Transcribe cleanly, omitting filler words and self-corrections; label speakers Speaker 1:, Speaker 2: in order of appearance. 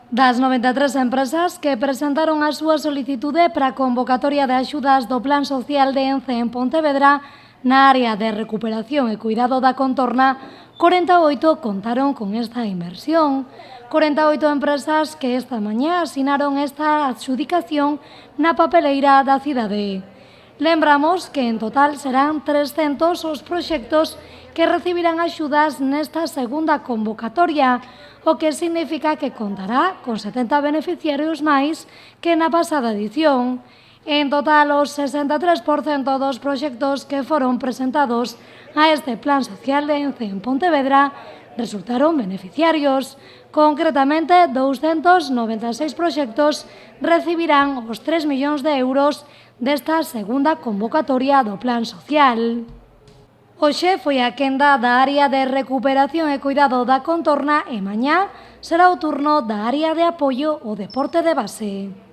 Speaker 1: Das 93 empresas que presentaron a súa solicitude para a convocatoria de axudas do Plan Social de Ence en Pontevedra na área de recuperación e cuidado da contorna, 48 contaron con esta inversión. 48 empresas que esta mañá asinaron esta adxudicación na papeleira da cidade. Lembramos que en total serán 300 os proxectos que recibirán axudas nesta segunda convocatoria, o que significa que contará con 70 beneficiarios máis que na pasada edición. En total, os 63% dos proxectos que foron presentados a este Plan Social de Ence en Pontevedra resultaron beneficiarios. Concretamente, 296 proxectos recibirán os 3 millóns de euros desta segunda convocatoria do Plan Social. Hoxe foi a quenda da área de recuperación e cuidado da contorna e mañá será o turno da área de apoio ao deporte de base.